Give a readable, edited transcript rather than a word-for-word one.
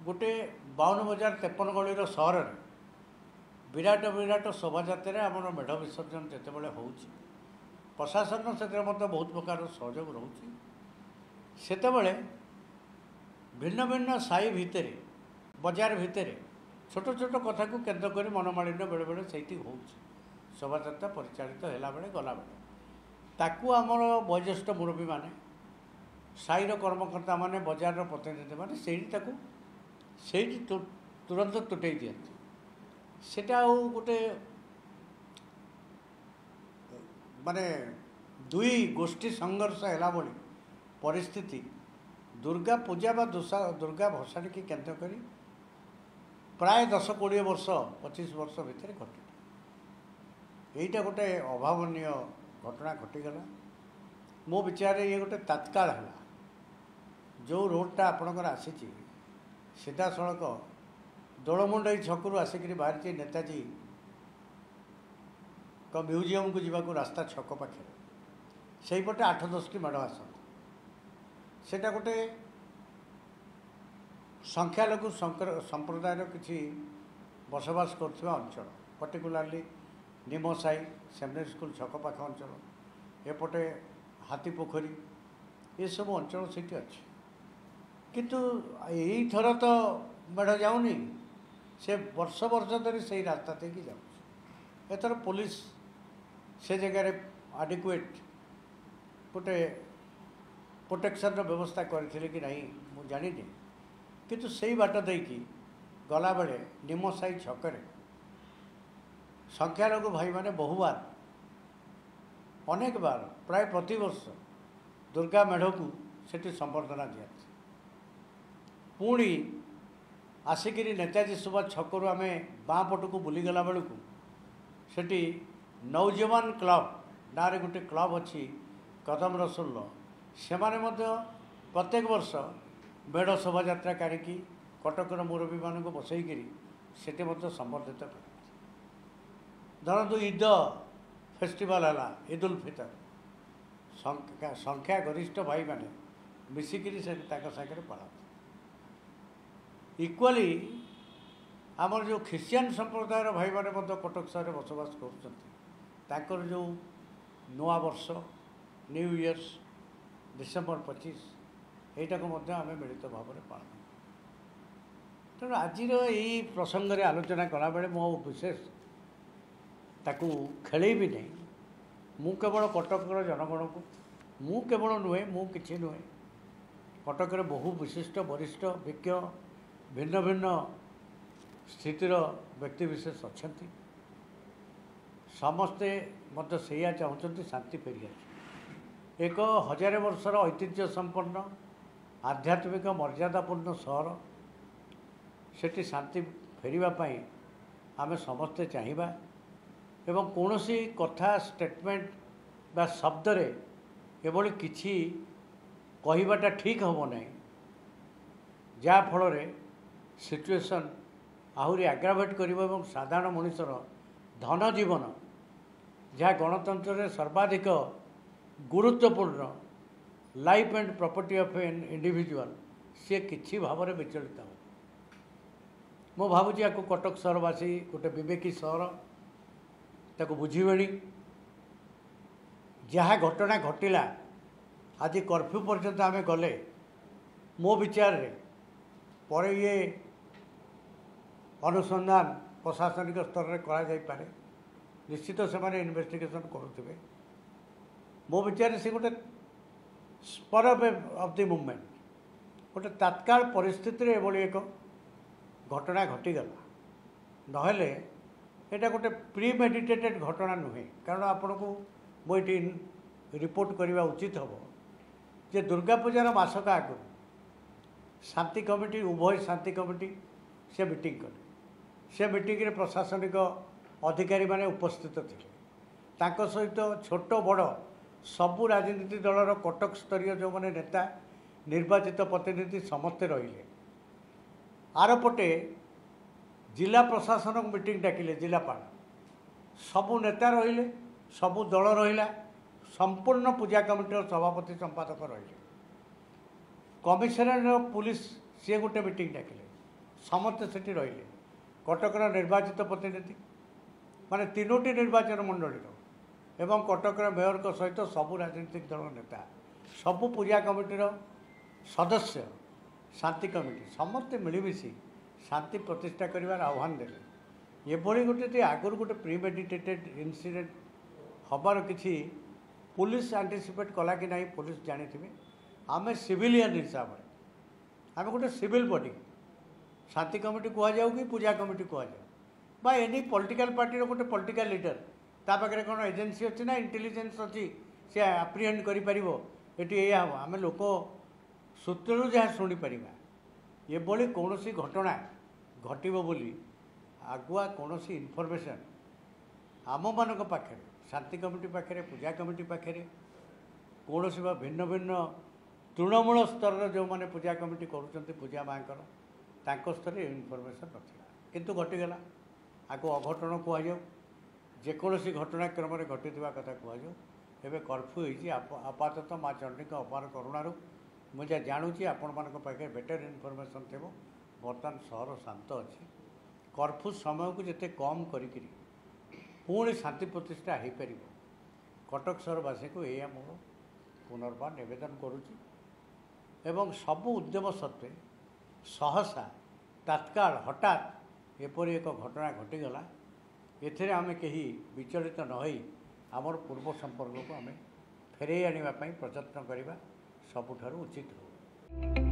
गोटे 52,053 गलिर सहर में विराट विराट शोभायात्रा आम मेढ़ विसर्जन जितेबाला हो प्रशासन से बहुत प्रकार सहयोग रोचे सेतबले भिन्न भिन्न साई भितर बजार भितर छोट छोट कथा को केन्द्र कर मनमालिन्य बेले बेले से हो शोभायात्रा परिचालित होला बेले गला बेले ताकू आमर वयोज्येष्ठ मुरब्बी माने साईर कर्मकर्ता माने बजार प्रतिनिधि माने से तुरंत तुटे दिखती सेटा गोटे माने दुई गोष्ठी संघर्ष है भली परिस्थिति दुर्गा पूजा बा दुर्गा भसाणी की केन्द्र करी प्राय 10-20 वर्ष 25 वर्ष भितर घटे यहीटा गोटे अभावनीय घटना घटीगला मो विचार ये गोटे तत्काल है जो रोडटा आपणकर आसी सीधा सड़क दोलमुंडई छकु आसिक बाहरी नेताजी का म्यूजियम को जीवा रास्ता छक पाखे से पटे 8-10 टी मेढ़ आस सेटा गोटे संख्यालघु संप्रदायर किसी बसवास कर अंचल पर्टिकुलारली निमसाई सेमिनारी स्कूल छक पाख अंचल एपटे हाथीपोखरी ये सब अंचल से अच्छे किंतु यही थर तो मेढ़ जाऊनी से वर्ष वर्ष धरी से रास्ता देकी जाऊँ एथर पुलिस से जगह आडिक्वेट गोटे प्रोटेक्शन व्यवस्था करथिले कि नहीं मु जानी किंतु से बाट देकी गला बेले निमसाई छकरे संख्यालघु भाई माने बहुबार अनेक बार प्राय प्रति वर्ष दुर्गा मेढ़ को सेठी संबर्धना दिया पुणी आसिकी नेताजी सुभाष छकरू आम बाँ पट को बुलीगला बेलू सेठी नौजवान क्लब ना रे गोटे क्लब अच्छी कदम रसुल्ल से प्रत्येक वर्ष मेढ़ शोभायात्रा काढ़ी कटकर मुरब्बी मान बसईकरी से संबर्धित कर धरतु ईद फेस्टिवल है ईद उल फितर संख्या गरिष्ठ भाई मैंने मिसिकी से सागर पालती इक्वाली आमर जो ख्रिश्चियन संप्रदायर भाई मैंने कटक सहर बसवास कर जो नुआ वर्ष न्यू इयर्स डिसेम्बर 25 यहीटा को आम मिलित भाव में पालन तेणु आज यही प्रसंग में आलोचना कला बेले मो विशेष ताकू खेल भी नहीं मु केवल कटकर जनगण को मु केवल नुहे मु किसी नुहे कटक बहु विशिष्ट वरिष्ठ विज्ञ भिन्न भिन्न स्थितिर व्यक्तिविशेष अच्छा समस्ते मत से चाहते शांति फेरी एक 1000 वर्षर ऐतिह्य संपन्न आध्यात्मिक मर्यादापूर्ण सहर सेठी शांति फेरिबाई आमे समस्ते चाहिबा एवं कौनसी कथा स्टेटमेंट बा शब्द रे एभली किछि कहिबाटा ठीक हम नहीं जा फल सिचुएशन आहुरी एग्रावेट कर साधारण मनुष्यर धन जीवन जहाँ गणतंत्र में सर्वाधिक गुरुत्वपूर्ण life and property of an individual सी किसी भाव में विचलित हो मो भावुँ या कटक सहरवासी गोटे विवेकी सहर ताको बुझीबे जहाँ घटना घटिला आज कर्फ्यू पर्यंत आम गले मो विचार रे पर ये अनुसंधान प्रशासनिक स्तर में करा निश्चित से इन्वेस्टिगेशन करुवे मो विचार से गोटे स्पर ऑफ द मूवमेंट गोटे तत्काल परिस्थिति एभली एक घटना घटीगला नहेले एटा गोटे प्री मेडिटेटेड घटना नुहे कारण आपण को मुझे रिपोर्ट करने उचित हम जे दुर्गा पूजार मासक आगु शांति कमिटी उभय शांति कमिटी से मीटिंग कले से मीटिंग रे प्रशासनिक अधिकारी माने उपस्थित थे तांको सहित छोट बड़ सबू राजनीति दलर कटक स्तरीय जो माने नेता निर्वाचित प्रतिनिधि समस्ते रहिले आरपटे जिला प्रशासन मीटिंग डाकिले जिलापाल सबू नेता रहिले सबू दल रहिला संपूर्ण पूजा कमिटीर सभापति संपादक रहिले कमिशनर पुलिस सी गोटे मीटिंग डाकिले समस्ते सेठी रहिले कटकर निर्वाचित प्रतिनिधि माने तीनोटी निर्वाचन मंडल एवं कटकर मेयर को सहित सबू राजनीतिक दल नेता सबू पूजा कमिटीर सदस्य शांति कमिटी समस्ते मिलमिशि शांति प्रतिष्ठा कर आह्वान देले एभली गोटे आगुरी गोटे प्रीमेडिटेटेड इनसीडेंट हबार किसी पुलिस आंटीसिपेट कला कि नहीं पुलिस जानी थे आम सिविलियन हिसाब से आम गोटे सिविल बॉडी शांति कमिटी कहुँ कि पूजा कमिटी कहु एनी पॉलिटिकल पार्टी गोटे पॉलिटिकल लीडर ता पाखे कौन एजेंसी अच्छी ना इंटेलिजेंस अच्छी सी आप्रिहेंड करें आम लोक सूत्रु जहाँ शुणिपर ये कौन घटना घटव बोली आगुआ कौन इनफर्मेशन आम मान पाखे शांति कमिटी पाखे पूजा कमिटी पाखे कौन भिन्न भिन्न तृणमूल स्तर जो मैंने पूजा कमिटी करुँच पूजा माँ स्तर इनफर्मेशन नथिला किंतु घटीगला आगो अघटन कहु जेकोसी घटनाक्रम घटी कथा कहु एवं कर्फ्यू हो आपाततः माँ चंडी अपार करुणु मुझे जानुची आपण मान पाखे बेटर इनफर्मेशन थे बर्तमान सहर शांत अच्छी कर्फ्यू समय को जिते कम करी पुणी शांति प्रतिष्ठा हो पार कटक सहरवासी को यह मोर पुनर्बार निवेदन करुच्ची एवं सबू उद्यम सत्वे सहसा तत्काल हठात एपरी एक घटना घटीगला एथिरे आमे कहीं विचलित न होई आमर पूर्व संपर्क को आमे फेरे आनिबा पई प्रयत्न करिबा सबुठारु उचित हो।